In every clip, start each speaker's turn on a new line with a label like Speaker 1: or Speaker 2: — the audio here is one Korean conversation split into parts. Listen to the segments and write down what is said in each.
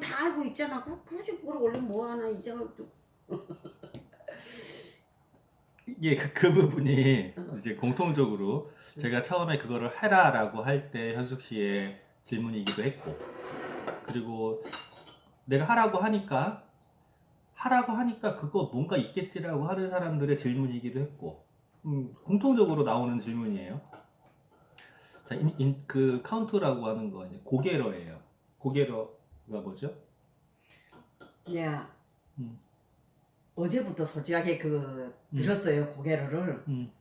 Speaker 1: 다 알고 있잖아. 굳이 그걸 올리면 뭐하나 이제는 또.
Speaker 2: 이게 그 부분이
Speaker 1: 어.
Speaker 2: 이제 공통적으로 제가 처음에 그거를 해라라고 할 때 현숙 씨의 질문이기도 했고, 그리고 내가 하라고 하니까 그거 뭔가 있겠지라고 하는 사람들의 질문이기도 했고, 공통적으로 나오는 질문이에요. 자, 그 카운트라고 하는 거 이제 고개러예요. 고개러가 뭐죠?
Speaker 1: 내가
Speaker 2: 음,
Speaker 1: 어제부터 솔직하게
Speaker 2: 음,
Speaker 1: 들었어요. 고개로를.
Speaker 2: 음,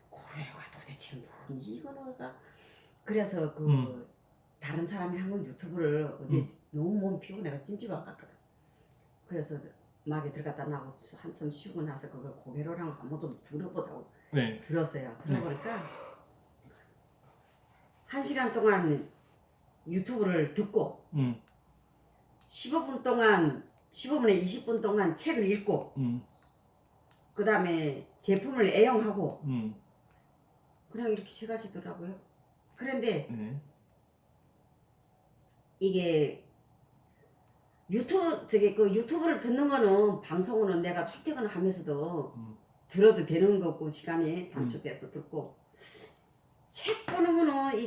Speaker 1: 고개로가 도대체 뭔 이거가. 그래서
Speaker 2: 음,
Speaker 1: 다른 사람이 한 건 유튜브를 어제
Speaker 2: 음,
Speaker 1: 너무 몸 피곤해가 찜찜하고 갔거든. 그래서 막에 들어갔다 나고 한참 쉬고 나서 그걸 고개로랑 한번 좀 들어보자고
Speaker 2: 네,
Speaker 1: 들었어요.
Speaker 2: 네,
Speaker 1: 들어보니까 1시간 동안 유튜브를 듣고
Speaker 2: 음,
Speaker 1: 15분에 20분 동안 책을 읽고
Speaker 2: 음,
Speaker 1: 그 다음에 제품을 애용하고
Speaker 2: 음,
Speaker 1: 그냥 이렇게 세 가지더라고요. 그런데
Speaker 2: 네,
Speaker 1: 이게 유튜브를 듣는 거는 방송으로는 내가 출퇴근을 하면서도
Speaker 2: 음,
Speaker 1: 들어도 되는 거고 시간이
Speaker 2: 음,
Speaker 1: 단축돼서 듣고 책 보는 거는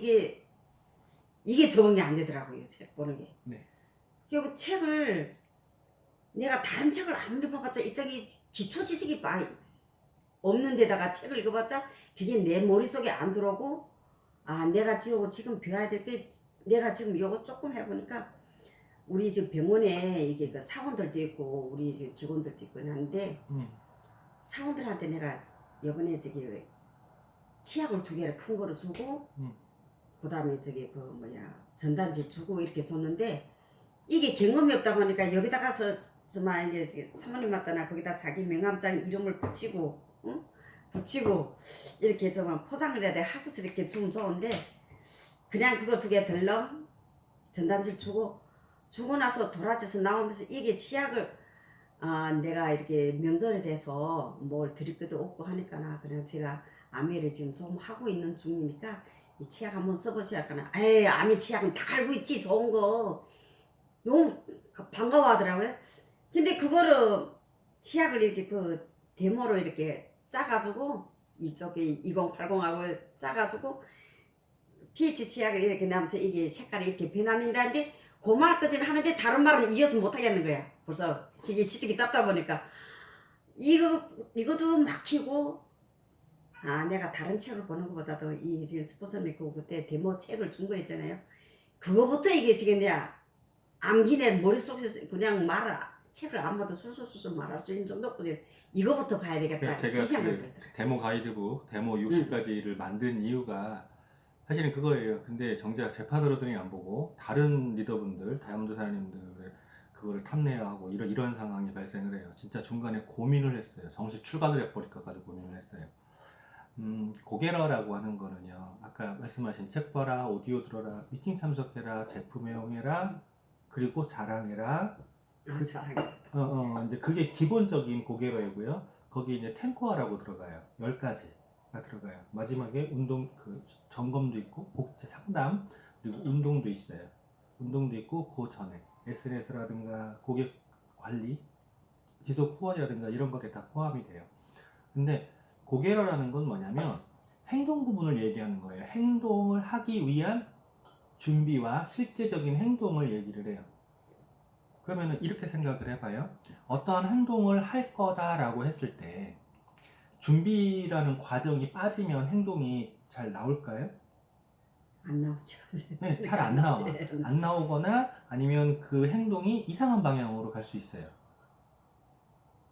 Speaker 1: 이게 적응이 안 되더라고요. 책 보는 게.
Speaker 2: 네,
Speaker 1: 결국 책을 내가 다른 책을 아무리 봐봤자 이쪽이 기초 지식이 없는 데다가 책을 읽어봤자 그게 내 머릿속에 안 들어오고 내가 지금 배워야 될 게 내가 지금 이거 조금 해보니까 우리 지금 병원에 이게 그 사원들도 있고 우리 지금 직원들도 있고 하는데
Speaker 2: 음,
Speaker 1: 사원들한테 내가 이번에 치약을 2개를 큰 거를 주고
Speaker 2: 음,
Speaker 1: 그 다음에 전단지 주고 이렇게 줬는데 이게 경험이 없다 보니까 여기다 가서 정말 이게 사모님 맞다나 거기다 자기 명함장 이름을 붙이고 응? 붙이고 이렇게 좀 포장을 해야 돼 하고서 이렇게 주면 좋은데 그냥 그거 2개 덜렁 전단지를 주고 나서 돌아져서 나오면서 이게 치약을 내가 이렇게 명절에 대해서 뭘 드릴 것도 없고 하니까 그냥 제가 아메를 지금 좀 하고 있는 중이니까 이 치약 한번 써보셔야 할까나. 에이 아메 치약은 다 알고 있지 좋은 거 너무 반가워하더라고요. 근데 그거를 치약을 이렇게 데모로 이렇게 짜가지고 이쪽에 2080하고 짜가지고 pH 치약을 이렇게 나면서 이게 색깔이 이렇게 변합니다는데 그 말까지는 하는데 다른 말은 이어서 못 하겠는 거야. 벌써 이게 지식이 짧다 보니까 이것도 막히고 내가 다른 책을 보는 것보다도 이 지금 스포츠미고 그때 데모 책을 준 거 있잖아요. 그거부터 이게 지금 내가 암기내 머릿속에서 그냥 책을 안 봐도 술술술 말할 수 있는 정도까지 이거부터 봐야 되겠다 이
Speaker 2: 제가
Speaker 1: 생각이
Speaker 2: 그
Speaker 1: 들더라.
Speaker 2: 데모 가이드북 데모
Speaker 1: 응.
Speaker 2: 60가지를 만든 이유가 사실은 그거예요. 근데 정작 재판으로들이 안 보고 다른 리더분들, 다이아몬드 사장님들의 그거를 탐내하고 이런 상황이 발생을 해요. 진짜 중간에 고민을 했어요. 정시 출간을 해버릴까까지 고민을 했어요. 고게러라고 하는 거는요. 아까 말씀하신 책 봐라, 오디오 들어라, 미팅 참석해라, 제품 애용해라, 그리고 자랑해라.
Speaker 1: 잘하네.
Speaker 2: 이제 그게 기본적인 고개로이고요. 거기 이제 탱코어라고 들어가요. 10가지가 들어가요. 마지막에 점검도 있고, 복제 상담, 그리고 운동도 있어요. 운동도 있고, 그 전에 SNS라든가 고객 관리, 지속 후원이라든가 이런 것들이 다 포함이 돼요. 근데 고개러라는 건 뭐냐면 행동 부분을 얘기하는 거예요. 행동을 하기 위한 준비와 실제적인 행동을 얘기를 해요. 그러면 이렇게 생각을 해봐요. 어떠한 행동을 할 거다라고 했을 때 준비라는 과정이 빠지면 행동이 잘 나올까요?
Speaker 1: 안 나오죠.
Speaker 2: 네, 잘
Speaker 1: 안
Speaker 2: 안
Speaker 1: 나오지.
Speaker 2: 나와. 안 나오거나 아니면 그 행동이 이상한 방향으로 갈 수 있어요.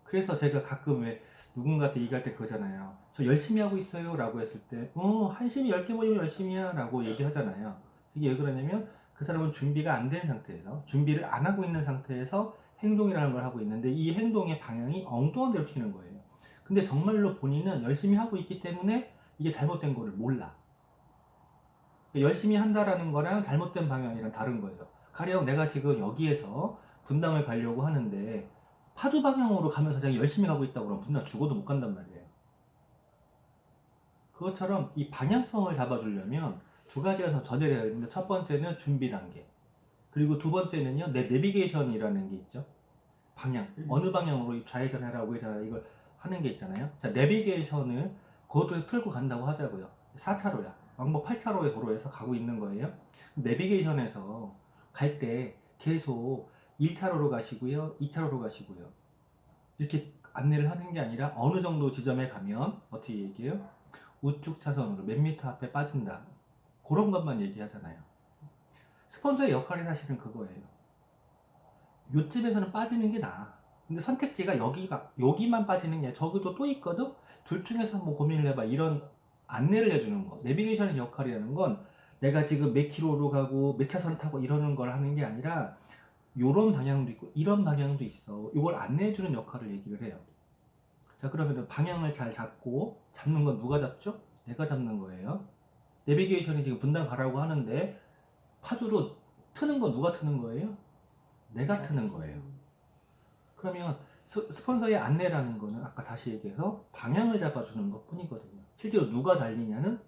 Speaker 2: 그래서 제가 가끔 왜 누군가한테 얘기할 때 그러잖아요. 저 열심히 하고 있어요 라고 했을 때 한심히 10개 모이면 열심히야 라고 얘기하잖아요. 이게 왜 그러냐면 그 사람은 준비가 안 된 상태에서 준비를 안 하고 있는 상태에서 행동이라는 걸 하고 있는데 이 행동의 방향이 엉뚱한 데로 튀는 거예요. 근데 정말로 본인은 열심히 하고 있기 때문에 이게 잘못된 거를 몰라. 열심히 한다라는 거랑 잘못된 방향이랑 다른 거죠. 가령 내가 지금 여기에서 분당을 가려고 하는데 파주 방향으로 가면서 자기 열심히 가고 있다고 그러면 분당 죽어도 못 간단 말이에요. 그것처럼 이 방향성을 잡아주려면 2가지가 더 전제되어 있는데 첫 번째는 준비 단계. 그리고 두 번째는요, 내 내비게이션이라는 게 있죠. 방향, 어느 방향으로 좌회전해라 우회전해라 이걸 하는 게 있잖아요. 자, 내비게이션을 그것도 틀고 간다고 하자고요. 4차로야. 왕복 8차로의 도로에서 가고 있는 거예요. 내비게이션에서 갈 때 계속 1차로로 가시고요, 2차로로 가시고요. 이렇게 안내를 하는 게 아니라 어느 정도 지점에 가면 어떻게 얘기해요? 우측 차선으로 몇 미터 앞에 빠진다. 그런 것만 얘기하잖아요. 스폰서의 역할이 사실은 그거예요. 요쯤에서는 빠지는 게 나아. 근데 선택지가 여기만 빠지는 게 아니라 저기도 또 있거든? 둘 중에서 한번 고민을 해봐. 이런 안내를 해주는 거. 내비게이션의 역할이라는 건 내가 지금 몇 킬로로 가고 몇 차선 타고 이러는 걸 하는 게 아니라 요런 방향도 있고 이런 방향도 있어. 이걸 안내해주는 역할을 얘기를 해요. 자, 그러면 방향을 잘 잡는 건 누가 잡죠? 내가 잡는 거예요. 내비게이션이 지금 분당 가라고 하는데 파주로 트는 건 누가 트는 거예요? 내가 트는 거예요. 그러면 스폰서의 안내라는 거는 아까 다시 얘기해서 방향을 잡아주는 것 뿐이거든요. 실제로 누가 달리냐는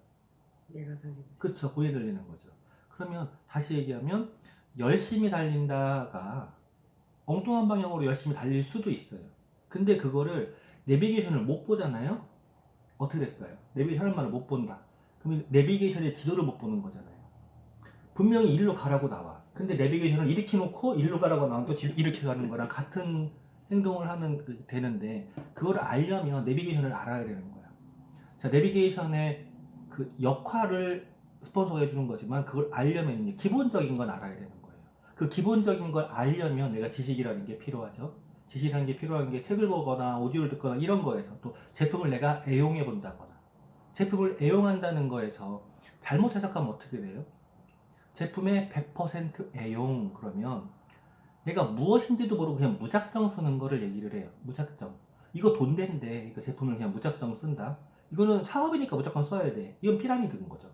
Speaker 1: 내가 달리는.
Speaker 2: 그쵸, 본인이 달리는 거죠. 그러면 다시 얘기하면 열심히 달린다가 엉뚱한 방향으로 열심히 달릴 수도 있어요. 근데 그거를 내비게이션을 못 보잖아요. 어떻게 될까요? 내비게이션 말을 못 본다. 그러면 내비게이션의 지도를 못 보는 거잖아요. 분명히 일로 가라고 나와. 근데 내비게이션을 이렇게 놓고 일로 가라고 나오면 또 이렇게 가는 거랑 같은 행동을 하면 되는데 그걸 알려면 내비게이션을 알아야 되는 거야. 자, 내비게이션의 그 역할을 스폰서가 해주는 거지만 그걸 알려면 기본적인 건 알아야 되는 거예요. 그 기본적인 걸 알려면 내가 지식이라는 게 필요하죠. 지식이라는 게 필요한 게 책을 보거나 오디오를 듣거나 이런 거에서 또 제품을 내가 애용해 본다거나 제품을 애용한다는 거에서 잘못 해석하면 어떻게 돼요? 제품의 100% 애용 그러면 내가 무엇인지도 모르고 그냥 무작정 쓰는 거를 얘기를 해요. 무작정. 이거 돈 된대. 이거 제품을 그냥 무작정 쓴다. 이거는 사업이니까 무조건 써야 돼. 이건 피라미드인 거죠.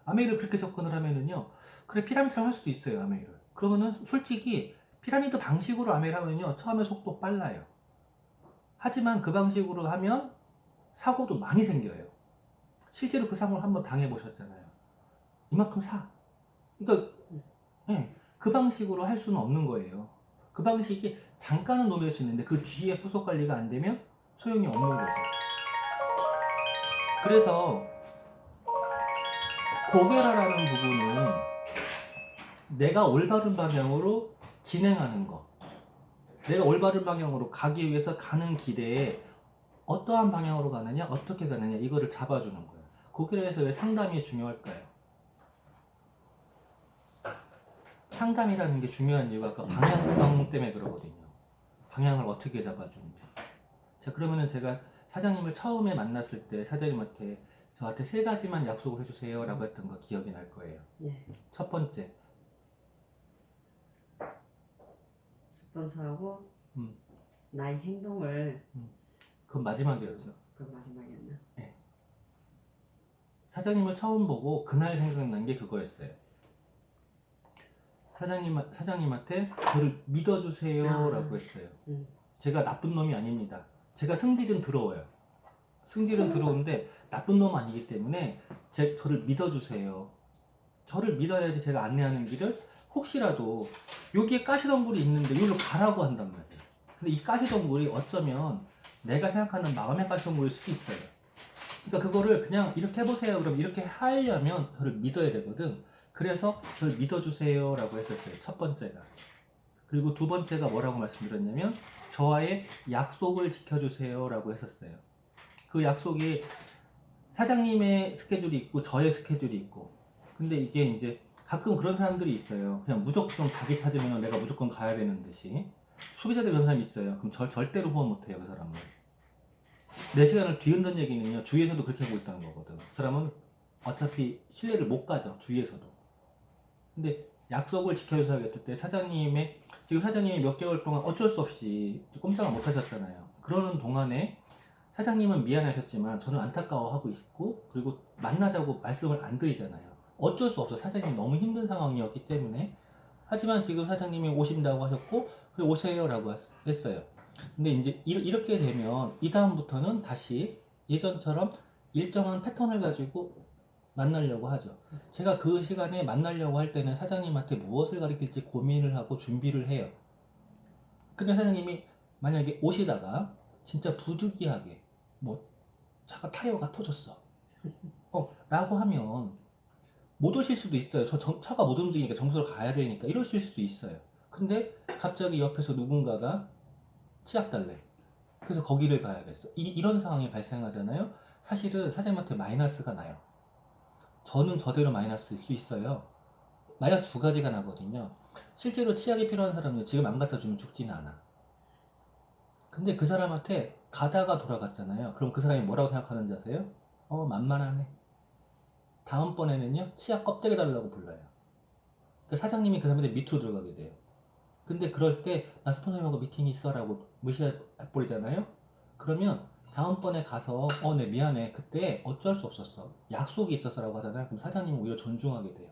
Speaker 2: 아메이를 그렇게 접근을 하면은요. 그래, 피라미드처럼 할 수도 있어요, 아메이를. 그러면은 솔직히 피라미드 방식으로 아메이를 하면요. 처음에 속도 빨라요. 하지만 그 방식으로 하면 사고도 많이 생겨요. 실제로 그 사고를 한번 당해보셨잖아요. 이만큼 사. 그러니까 네, 그 방식으로 할 수는 없는 거예요. 그 방식이 잠깐은 노릴 수 있는데 그 뒤에 후속 관리가 안 되면 소용이 없는 거죠. 그래서 고결화라는 부분은 내가 올바른 방향으로 진행하는 거, 내가 올바른 방향으로 가기 위해서 가는 길에 어떠한 방향으로 가느냐, 어떻게 가느냐 이거를 잡아주는 거예요. 고결화에서 왜 상담이 중요할까요? 상담이라는 게 중요한 이유가 그 방향성 때문에 그러거든요. 방향을 어떻게 잡아주는지. 자, 그러면은 제가 사장님을 처음에 만났을 때 사장님한테 저한테 3가지만 약속을 해주세요 라고 했던 거 기억이 날 거예요.
Speaker 1: 예.
Speaker 2: 첫 번째,
Speaker 1: 스폰서하고
Speaker 2: 음,
Speaker 1: 나의 행동을
Speaker 2: 그건 마지막이었죠.
Speaker 1: 그 마지막이었나?
Speaker 2: 네. 사장님을 처음 보고 그날 생각난 게 그거였어요. 사장님한테 저를 믿어주세요 라고 했어요. 제가 나쁜 놈이 아닙니다. 제가 승질은 들어와요. 승질은 들어오는데 나쁜 놈 아니기 때문에 저를 믿어주세요. 저를 믿어야지 제가 안내하는 길을 혹시라도 여기에 가시덤불이 있는데 여기로 가라고 한단 말이에요. 근데 이 가시덤불이 어쩌면 내가 생각하는 마음의 가시덤불일 수도 있어요. 그러니까 그거를 그냥 이렇게 해보세요. 그럼 이렇게 하려면 저를 믿어야 되거든. 그래서 저를 믿어주세요 라고 했었어요. 첫 번째가. 그리고 두 번째가 뭐라고 말씀드렸냐면 저와의 약속을 지켜주세요 라고 했었어요. 그 약속이 사장님의 스케줄이 있고 저의 스케줄이 있고, 근데 이게 이제 가끔 그런 사람들이 있어요. 그냥 무조건 자기 찾으면 내가 무조건 가야 되는 듯이. 소비자들 그런 사람이 있어요. 그럼 절대로 후원 못해요, 그 사람은. 내 시간을 뒤흔든 얘기는요, 주위에서도 그렇게 하고 있다는 거거든. 그 사람은 어차피 신뢰를 못 가져, 주위에서도. 근데 약속을 지켜줘야 했을 때 지금 사장님이 몇 개월 동안 어쩔 수 없이 꼼짝을 못 하셨잖아요. 그러는 동안에 사장님은 미안하셨지만 저는 안타까워하고 있고, 그리고 만나자고 말씀을 안 드리잖아요. 어쩔 수 없어. 사장님 너무 힘든 상황이었기 때문에. 하지만 지금 사장님이 오신다고 하셨고 그래 오세요 라고 했어요. 근데 이제 이렇게 되면 이 다음부터는 다시 예전처럼 일정한 패턴을 가지고 만나려고 하죠. 제가 그 시간에 만나려고 할 때는 사장님한테 무엇을 가르칠지 고민을 하고 준비를 해요. 근데 사장님이 만약에 오시다가 진짜 부득이하게 뭐 차가 타이어가 터졌어. 라고 하면 못 오실 수도 있어요. 차가 못 움직이니까 정수로 가야 되니까 이러실 수도 있어요. 근데 갑자기 옆에서 누군가가 치약 달래. 그래서 거기를 가야겠어. 이런 상황이 발생하잖아요. 사실은 사장님한테 마이너스가 나요. 저는 저대로 마이너스일 수 있어요. 마이너스 두 가지가 나거든요. 실제로 치약이 필요한 사람은 지금 안 갖다 주면 죽지는 않아. 근데 그 사람한테 가다가 돌아갔잖아요. 그럼 그 사람이 뭐라고 생각하는지 아세요? 만만하네. 다음번에는요, 치약 껍데기 달라고 불러요. 그 사장님이 그 사람한테 밑으로 들어가게 돼요. 근데 그럴 때, 나 스폰서님하고 미팅이 있어 라고 무시해버리잖아요? 그러면 다음번에 가서, 네, 미안해. 그때 어쩔 수 없었어. 약속이 있어서 라고 하잖아요. 그럼 사장님은 오히려 존중하게 돼요.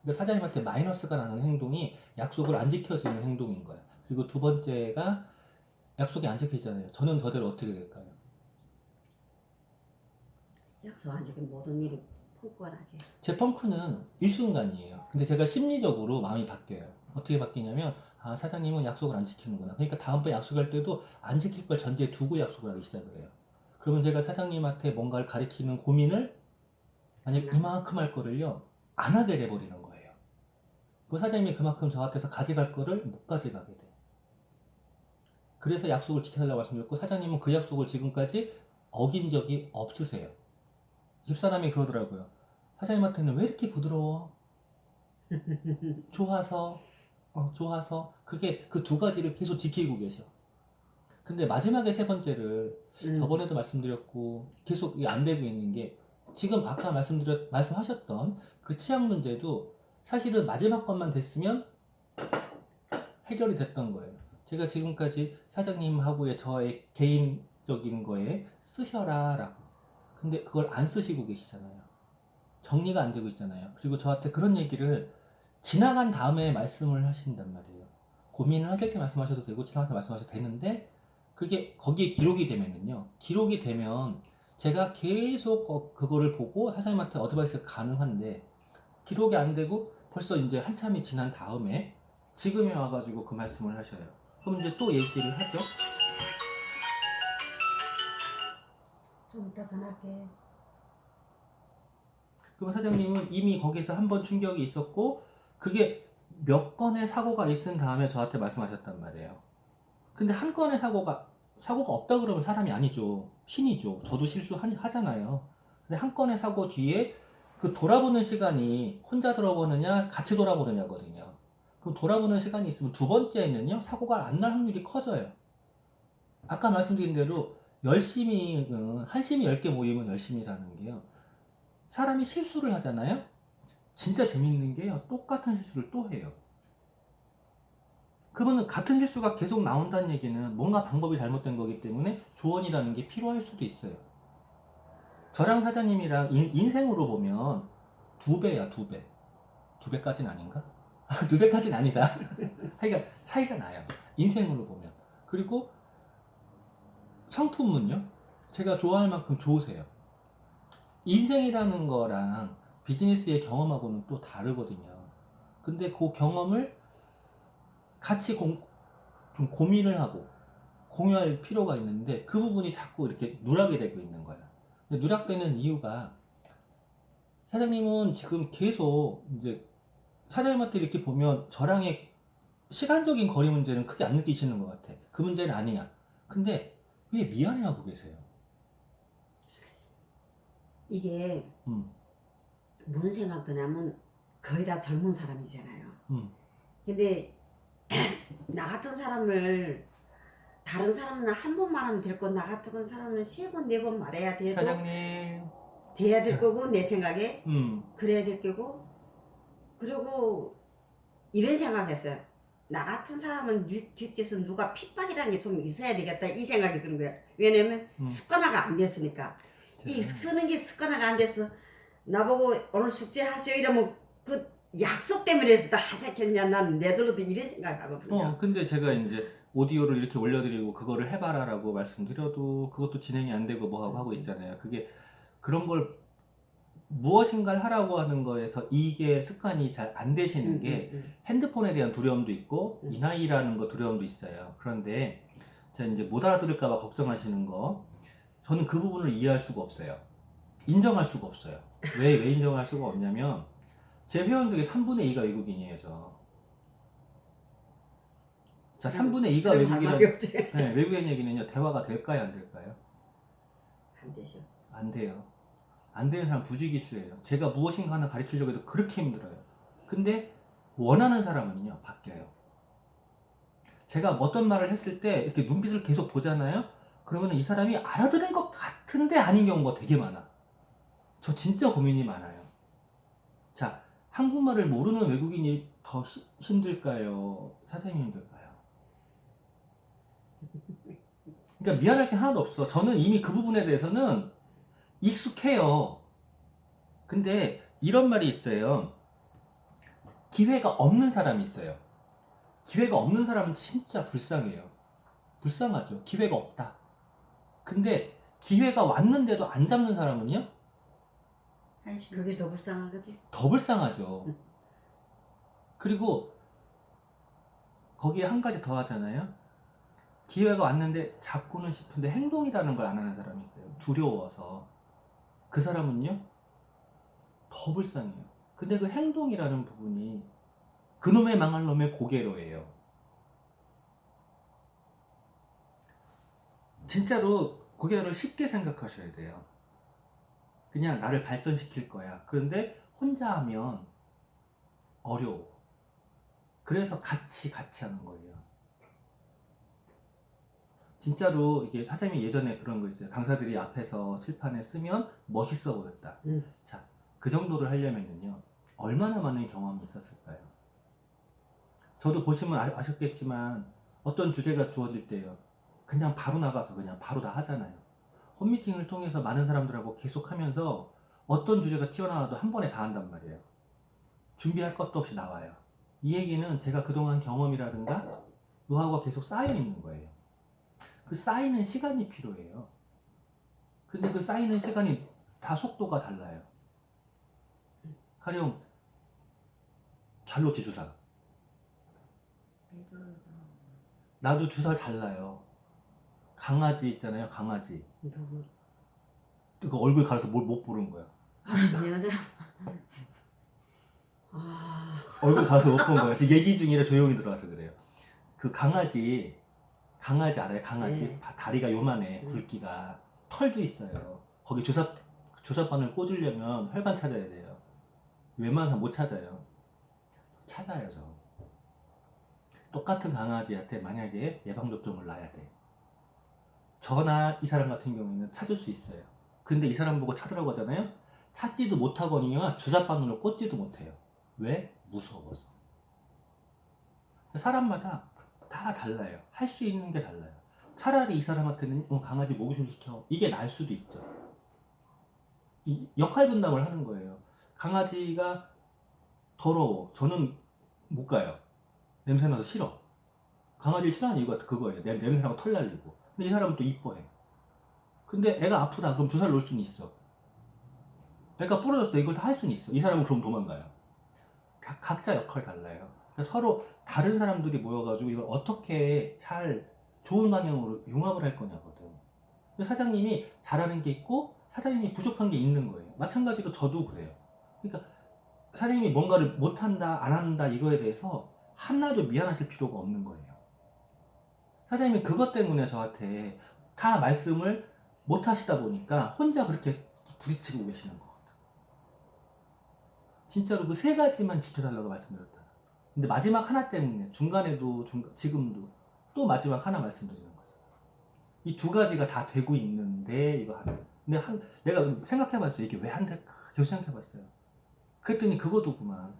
Speaker 2: 근데 사장님한테 마이너스가 나는 행동이 약속을 안 지켜주는 행동인 거예요. 그리고 두 번째가 약속이 안 지켜지잖아요. 저는 저대로 어떻게 될까요?
Speaker 1: 약속 안 지키면 모든 일이 펑크나지.
Speaker 2: 제 펑크는 일순간이에요. 근데 제가 심리적으로 마음이 바뀌어요. 어떻게 바뀌냐면, 사장님은 약속을 안 지키는구나. 그러니까 다음번에 약속할 때도 안 지킬 걸 전제에 두고 약속을 하기 시작을 해요. 그러면 제가 사장님한테 뭔가를 가리키는 고민을 만약 이만큼 할 거를요, 안 하게 돼버리는 거예요. 그 사장님이 그만큼 저한테서 가져갈 거를 못 가져가게 돼요. 그래서 약속을 지켜달라고 말씀드렸고, 사장님은 그 약속을 지금까지 어긴 적이 없으세요. 집사람이 그러더라고요. 사장님한테는 왜 이렇게 부드러워? 좋아서, 좋아서. 그게 그 두 가지를 계속 지키고 계셔. 근데 마지막에 세 번째를 저번에도 말씀드렸고 계속 이게 안 되고 있는 게 지금 아까 말씀하셨던 그 치약 문제도 사실은 마지막 것만 됐으면 해결이 됐던 거예요. 제가 지금까지 사장님하고의 저의 개인적인 거에 쓰셔라 라고. 근데 그걸 안 쓰시고 계시잖아요. 정리가 안 되고 있잖아요. 그리고 저한테 그런 얘기를 지나간 다음에 말씀을 하신단 말이에요. 고민을 하실 때 말씀하셔도 되고 지나가서 말씀하셔도 되는데 그게 거기에 기록이 되면은요. 기록이 되면 제가 계속 그거를 보고 사장님한테 어드바이스가 가능한데 기록이 안 되고 벌써 이제 한참이 지난 다음에 지금에 와가지고 그 말씀을 하셔요. 그럼 이제 또 얘기를 하죠.
Speaker 1: 좀 이따 전화할게.
Speaker 2: 그럼 사장님은 이미 거기서 한 번 충격이 있었고 그게 몇 건의 사고가 있은 다음에 저한테 말씀하셨단 말이에요. 근데 한 건의 사고가 없다 그러면 사람이 아니죠. 신이죠. 저도 실수하잖아요. 근데 한 건의 사고 뒤에 그 돌아보는 시간이 혼자 돌아보느냐 같이 돌아보느냐거든요. 그럼 돌아보는 시간이 있으면 두 번째는요 사고가 안 날 확률이 커져요. 아까 말씀드린 대로 열심히 한심히 10개 모이면 열심히라는 게요. 사람이 실수를 하잖아요. 진짜 재밌는 게요. 똑같은 실수를 또 해요. 그러면 같은 실수가 계속 나온다는 얘기는 뭔가 방법이 잘못된 거기 때문에 조언이라는 게 필요할 수도 있어요. 저랑 사장님이랑 인생으로 보면 두 배야, 두 배. 두 배까지는 아닌가? 두 배까지는 아니다. 하여간 차이가 나요. 인생으로 보면. 그리고 성품은요? 제가 좋아할 만큼 좋으세요. 인생이라는 거랑 비즈니스의 경험하고는 또 다르거든요. 근데 그 경험을 같이 좀 고민을 하고 공유할 필요가 있는데 그 부분이 자꾸 이렇게 누락이 되고 있는 거예요. 근데 누락되는 이유가 사장님은 지금 계속 이제 사장님한테 이렇게 보면 저랑의 시간적인 거리 문제는 크게 안 느끼시는 것 같아. 그 문제는 아니야. 근데 왜 미안해하고 계세요?
Speaker 1: 이게 무슨 생각 드냐면 거의 다 젊은 사람이잖아요. 근데 나 같은 사람을 다른 사람은 한 번만 하면 될 거 나 같은 사람은 세 번, 네 번 말해야 돼도
Speaker 2: 사장님
Speaker 1: 돼야 될 거고 내 생각에
Speaker 2: 음.
Speaker 1: 그래야 될 거고 그리고 이런 생각했어요. 나 같은 사람은 뒷뒤에서 누가 핍박이라는 게 좀 있어야 되겠다 이 생각이 드는 거예요. 왜냐면 습관화가 안 됐으니까. 이 쓰는 게 습관화가 안 돼서 나보고 오늘 숙제하세요 이러면 그 약속 때문에 해서 다 하자겠냐 난 내절로도 이런 생각하거든요.
Speaker 2: 근데 제가 이제 오디오를 이렇게 올려드리고 그거를 해봐라라고 말씀드려도 그것도 진행이 안 되고 뭐하고 하고 있잖아요. 그게 그런 걸 무엇인가를 하라고 하는 거에서 이게 습관이 잘 안 되시는 게 핸드폰에 대한 두려움도 있고 이 나이라는 거 두려움도 있어요. 그런데 제가 이제 못 알아들을까 봐 걱정하시는 거, 저는 그 부분을 이해할 수가 없어요. 인정할 수가 없어요. 왜 인정할 수가 없냐면 제 회원 중에 3분의 2가 외국인이에요. 자, 3분의 2가
Speaker 1: 그럼 할 말이 없지.
Speaker 2: 네, 외국인 얘기는요, 대화가 될까요, 안 될까요?
Speaker 1: 안 되죠.
Speaker 2: 안 돼요. 안 되는 사람 부지기수예요. 제가 무엇인가 하나 가르치려고 해도 그렇게 힘들어요. 근데 원하는 사람은요, 바뀌어요. 제가 어떤 말을 했을 때 이렇게 눈빛을 계속 보잖아요? 그러면 이 사람이 알아들은 것 같은데 아닌 경우가 되게 많아. 저 진짜 고민이 많아요. 자, 한국말을 모르는 외국인이 더 힘들까요? 사장님이 힘들까요? 그러니까 미안할 게 하나도 없어. 저는 이미 그 부분에 대해서는 익숙해요. 근데 이런 말이 있어요. 기회가 없는 사람이 있어요. 기회가 없는 사람은 진짜 불쌍해요. 불쌍하죠. 기회가 없다. 근데 기회가 왔는데도 안 잡는 사람은요?
Speaker 1: 그게 더 불쌍한 거지.
Speaker 2: 더 불쌍하죠. 그리고 거기에 한 가지 더 하잖아요. 기회가 왔는데 잡고는 싶은데 행동이라는 걸 안 하는 사람이 있어요. 두려워서. 그 사람은요? 더 불쌍해요. 근데 그 행동이라는 부분이 그놈의 망할 놈의 고개로예요. 진짜로 고개를 쉽게 생각하셔야 돼요. 그냥 나를 발전시킬 거야. 그런데 혼자 하면 어려워. 그래서 같이 하는 거예요. 진짜로 이게 사장님이 예전에 그런 거 있어요. 강사들이 앞에서 칠판에 쓰면 멋있어 보였다. 자, 그 정도를 하려면요, 얼마나 많은 경험이 있었을까요? 저도 보시면 아셨겠지만 어떤 주제가 주어질 때요, 그냥 바로 나가서 그냥 바로 다 하잖아요. 홈미팅을 통해서 많은 사람들하고 계속 하면서 어떤 주제가 튀어나와도 한 번에 다 한단 말이에요. 준비할 것도 없이 나와요. 이 얘기는 제가 그동안 경험이라든가 노하우가 계속 쌓여 있는 거예요. 그 쌓이는 시간이 필요해요. 근데 그 쌓이는 시간이 다 속도가 달라요. 가령 잘로치 주사. 나도 주사를 잘 놔요. 강아지 있잖아요, 강아지.
Speaker 1: 누구?
Speaker 2: 그 얼굴 가려서 뭘 못 보는 거야.
Speaker 3: 안녕하세요.
Speaker 2: 얼굴 가서 못 본 거야. 지금 얘기 중이라 조용히 들어와서 그래요. 그 강아지 알아요? 강아지
Speaker 1: 네.
Speaker 2: 다리가 요만해. 굵기가 털도 있어요. 거기 주사바늘 꽂으려면 혈관 찾아야 돼요. 웬만한 사람 못 찾아요. 찾아요. 저 똑같은 강아지한테 만약에 예방접종을 놔야 돼. 저나 이 사람 같은 경우에는 찾을 수 있어요. 근데 이 사람 보고 찾으라고 하잖아요. 찾지도 못하거니와 주사바늘을 꽂지도 못해요. 왜? 무서워서. 사람마다 다 달라요. 할 수 있는 게 달라요. 차라리 이 사람한테는 강아지 모기술 시켜, 이게 나을 수도 있죠. 이 역할 분담을 하는 거예요. 강아지가 더러워, 저는 못 가요. 냄새나서 싫어. 강아지 싫어하는 이유가 그거예요. 냄새나고 털 날리고. 근데 이 사람은 또 이뻐해. 근데 애가 아프다 그럼 주사를 놓을 수는 있어. 애가 부러졌어, 이걸 다 할 수는 있어. 이 사람은 그럼 도망가요. 각자 역할 달라요. 그러니까 서로 다른 사람들이 모여가지고 이걸 어떻게 잘 좋은 방향으로 융합을 할 거냐거든. 근데 사장님이 잘하는 게 있고 사장님이 부족한 게 있는 거예요. 마찬가지로 저도 그래요. 그러니까 사장님이 뭔가를 못한다 안 한다 이거에 대해서 하나도 미안하실 필요가 없는 거예요. 사장님이 그것 때문에 저한테 다 말씀을 못 하시다 보니까 혼자 그렇게 부딪히고 계시는 것 같아요. 진짜로 그 세 가지만 지켜달라고 말씀드렸다. 근데 마지막 하나 때문에 중간에도 지금도 또 마지막 하나 말씀드리는 거죠. 이 두 가지가 다 되고 있는데 이거 하나. 근데 내가 생각해봤어요. 이게 왜 안 될까? 계속 생각해봤어요. 그랬더니 그거도구만.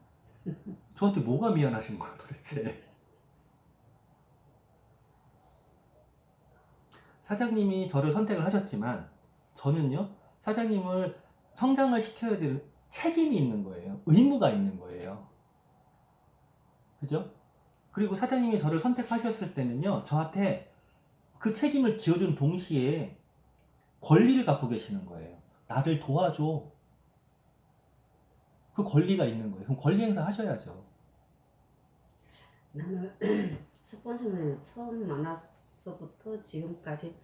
Speaker 2: 저한테 뭐가 미안하신 거야 도대체. 사장님이 저를 선택을 하셨지만 저는요, 사장님을 성장을 시켜야 될 책임이 있는 거예요. 의무가 있는 거예요. 그죠? 그리고 사장님이 저를 선택하셨을 때는요, 저한테 그 책임을 지어준 동시에 권리를 갖고 계시는 거예요. 나를 도와줘. 그 권리가 있는 거예요. 그럼 권리 행사 하셔야죠.
Speaker 1: 나는 스폰서를 처음 만나서부터 지금까지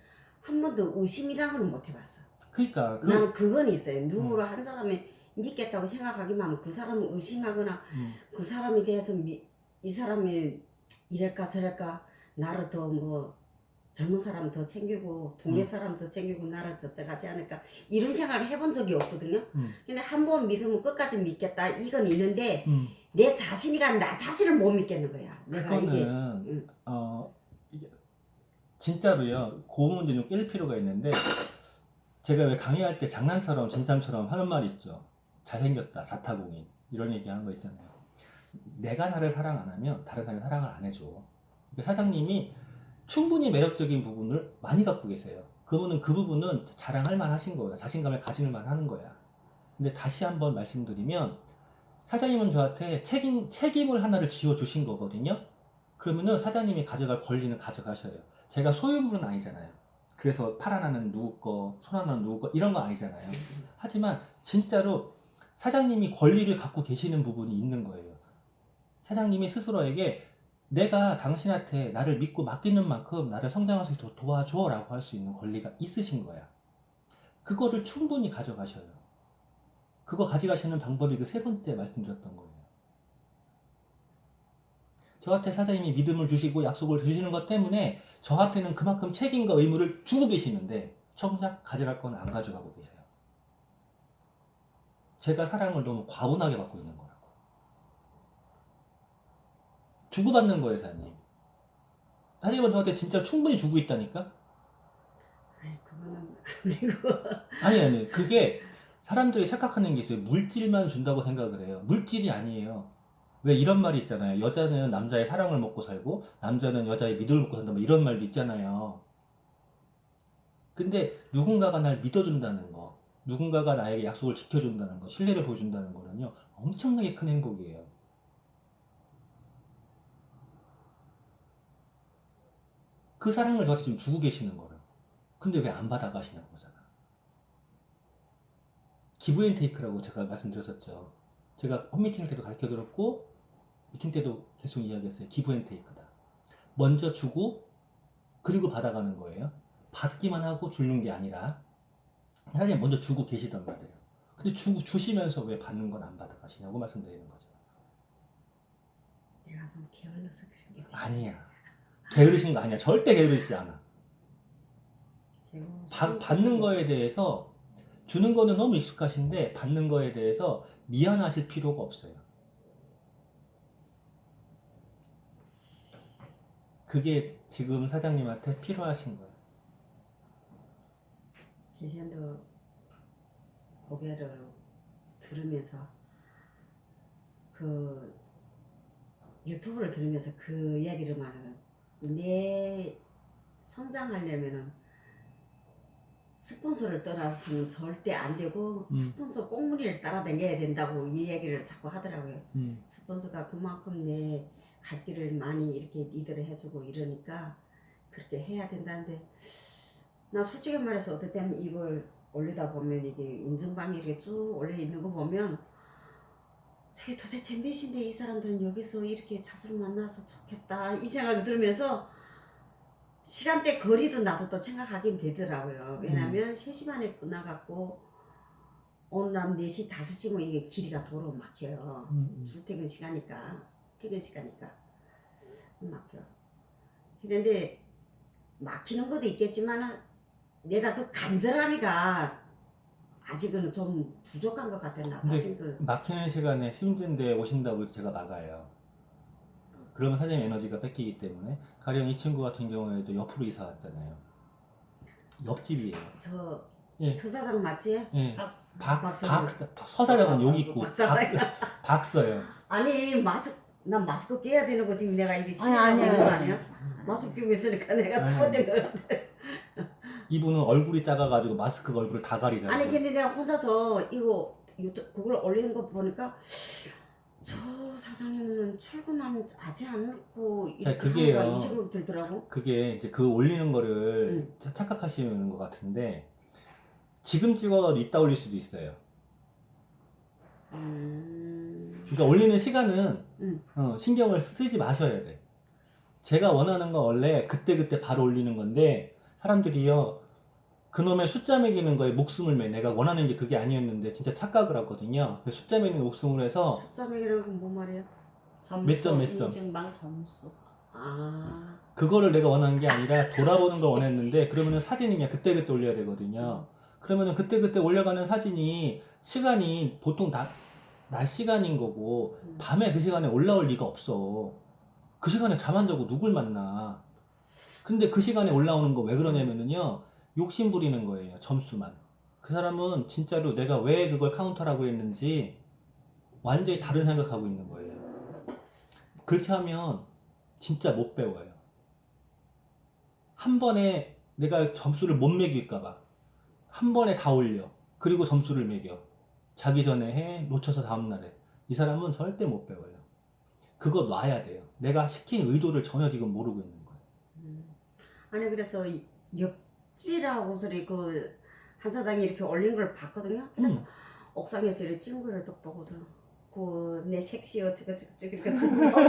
Speaker 1: 한 번도 의심이라는 건 못 해봤어.
Speaker 2: 그러니까
Speaker 1: 나는 그건 있어요. 누구를 한 사람이 믿겠다고 생각하기만 하면 그 사람을 의심하거나 그 사람에 대해서 이 사람이 이럴까 저럴까 나를 더 뭐 젊은 사람 더 챙기고 동네 사람 더 챙기고 나를 저쪽하지 않을까 이런 생각을 해본 적이 없거든요. 근데 한 번 믿으면 끝까지 믿겠다 이건 있는데 내 자신이가 나 자신을 못 믿겠는 거야. 내가 이게
Speaker 2: 그거는 이게 진짜로요. 그 문제 좀 깰 필요가 있는데 제가 왜 강의할 때 장난처럼 진담처럼 하는 말이 있죠. 잘생겼다, 자타공인 이런 얘기 하는 거 있잖아요. 내가 나를 사랑 안 하면 다른 사람이 사랑을 안 해줘. 그러니까 사장님이 충분히 매력적인 부분을 많이 갖고 계세요. 그러면 그 부분은 자랑할 만하신 거예요. 자신감을 가지는 만하는 거야. 근데 다시 한번 말씀드리면 사장님은 저한테 책임을 하나를 지어주신 거거든요. 그러면은 사장님이 가져갈 권리는 가져가셔요. 제가 소유물은 아니잖아요. 그래서 팔 하나는 누구 거, 손 하나는 누구 거 이런 거 아니잖아요. 하지만 진짜로 사장님이 권리를 갖고 계시는 부분이 있는 거예요. 사장님이 스스로에게 내가 당신한테 나를 믿고 맡기는 만큼 나를 성장할 수 있도록 도와줘 라고 할 수 있는 권리가 있으신 거야. 그거를 충분히 가져가셔요. 그거 가져가시는 방법이 그 세 번째 말씀드렸던 거예요. 저한테 사장님이 믿음을 주시고 약속을 주시는 것 때문에 저한테는 그만큼 책임과 의무를 주고 계시는데 정작 가져갈 건 안 가져가고 계세요. 제가 사랑을 너무 과분하게 받고 있는 거라고. 주고받는 거예요, 사장님. 사장님은 저한테 진짜 충분히 주고 있다니까?
Speaker 1: 아이 그거는 안 되고
Speaker 2: 아니. 그게 사람들이 착각하는 게 있어요. 물질만 준다고 생각을 해요. 물질이 아니에요. 왜 이런 말이 있잖아요. 여자는 남자의 사랑을 먹고 살고 남자는 여자의 믿음을 먹고 산다. 뭐 이런 말도 있잖아요. 근데 누군가가 날 믿어준다는 거, 누군가가 나에게 약속을 지켜준다는 거, 신뢰를 보여준다는 거는요. 엄청나게 큰 행복이에요. 그 사랑을 저한테 지금 주고 계시는 거예요. 근데 왜 안 받아가시냐는 거잖아. 기브앤테이크라고 제가 말씀드렸었죠. 제가 홈미팅 때도 가르쳐드렸고 미팅 때도 계속 이야기했어요. 기브앤테이크다. 먼저 주고 그리고 받아가는 거예요. 받기만 하고 주는 게 아니라 사장님 먼저 주고 계시단 말이에요. 근데 주시면서 왜 받는 건 안 받아가시냐고 말씀드리는 거죠.
Speaker 1: 내가 좀 게을러서 그런 게 되지.
Speaker 2: 아니야. 게으르신 거 아니야. 절대 게으르시지 않아.
Speaker 1: 게으르시-
Speaker 2: 받는 거에 대해서 주는 거는 너무 익숙하신데 받는 거에 대해서 미안하실 필요가 없어요. 그게 지금 사장님한테 필요하신 거예요.
Speaker 1: 기생도 고개를 들으면서 그 유튜브를 들으면서 그 이야기를 말하는 내 성장하려면은 스폰서를 떠나서는 절대 안 되고 스폰서 꽁무니를 따라다녀야 된다고 이 얘기를 자꾸 하더라고요. 스폰서가 그만큼 내 갈 길을 많이 이렇게 리드를 해주고 이러니까 그렇게 해야 된다는데 나 솔직히 말해서 어떨 때는 이걸 올리다 보면 이게 인증방에 이렇게 쭉 올려 있는 거 보면 저게 도대체 몇인데 이 사람들은 여기서 이렇게 자주 만나서 좋겠다 이 생각이 들으면서 시간대 거리도 나도 또 생각하긴 되더라고요. 왜냐면 3시 반에 끝나갖고 오늘 밤 4시 5시면 이게 길이가 도로 막혀요. 출퇴근 시간이니까 퇴근 시간이니까 막혀. 그런데 막히는 것도 있겠지만은 내가 그 간절함이가 아직은 좀 부족한 것 같아. 나 자신도.
Speaker 2: 막히는 시간에 힘든데 오신다고 제가 막아요. 그러면 사장님 에너지가 뺏기기 때문에 가령 이 친구 같은 경우에도 옆으로 이사 왔잖아요. 옆집이에요. 예.
Speaker 1: 서 사장 맞지?
Speaker 2: 예.
Speaker 1: 박사장.
Speaker 2: 서사장은 여기 있고
Speaker 1: 박사장.
Speaker 2: 박서요.
Speaker 1: 아니 난 마스크 껴야 되는 거 지금 내가 이게
Speaker 3: 아니,
Speaker 1: 시간이
Speaker 3: 아니에요.
Speaker 1: 되는 거 아니야? 마스크 끼고 있으니까 내가 잘못된 거 같아.
Speaker 2: 이분은 얼굴이 작아가지고 마스크가 얼굴을 다 가리잖아요.
Speaker 1: 아니 근데 내가 혼자서 이거 그걸 올리는 거 보니까 저 사장님은 출근하지 않고 이렇게
Speaker 2: 그게요.
Speaker 1: 하는가 이 생각이 들더라고.
Speaker 2: 그게 이제 그 올리는 거를 착각하시는 것 같은데 지금 찍어도 이따 올릴 수도 있어요. 그러니까 올리는 시간은
Speaker 1: 음.
Speaker 2: 신경을 쓰지 마셔야 돼. 제가 원하는 건 원래 그때그때 바로 올리는 건데 사람들이요 그놈의 숫자 매기는 거에 목숨을 매. 내가 원하는 게 그게 아니었는데 진짜 착각을 하거든요. 그 숫자 매기는 목숨을 해서
Speaker 1: 숫자 매기라는 건 뭐 말이야?
Speaker 2: 몇 점, 몇 점.
Speaker 3: 인증방 점수.
Speaker 1: 아,
Speaker 2: 그거를 내가 원하는 게 아니라 돌아보는 걸 원했는데 그러면은 사진이 그냥 그때그때 올려야 되거든요. 그러면은 그때그때 올려가는 사진이 시간이 보통 낮 시간인 거고 밤에 그 시간에 올라올 리가 없어. 그 시간에 잠 안 자고 누굴 만나. 근데 그 시간에 올라오는 거 왜 그러냐면은요 욕심 부리는 거예요. 점수만. 그 사람은 진짜로 내가 왜 그걸 카운터라고 했는지 완전히 다른 생각하고 있는 거예요. 그렇게 하면 진짜 못 배워요. 한 번에 내가 점수를 못 매길까봐 한 번에 다 올려. 그리고 점수를 매겨. 자기 전에 해, 놓쳐서 다음날에. 이 사람은 절대 못 배워요. 그거 놔야 돼요. 내가 시킨 의도를 전혀 지금 모르고 있는 거예요.
Speaker 1: 아니 그래서 옆집이라고 소리 그 한 사장이 이렇게 올린 걸 봤거든요. 그래서 옥상에서 이렇게 찍은 거를 딱 보고서 그내 섹시 어쩌고 이렇게 찍은 거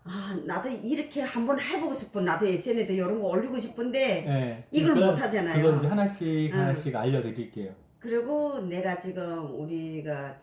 Speaker 1: 아 나도 이렇게 한번 해보고 싶어. 나도 SNS에 이런 거 올리고 싶은데
Speaker 2: 네,
Speaker 1: 이걸
Speaker 2: 그러니까
Speaker 1: 못 하잖아요.
Speaker 2: 그건 이제 하나씩 알려드릴게요.
Speaker 1: 그리고 내가 지금 우리가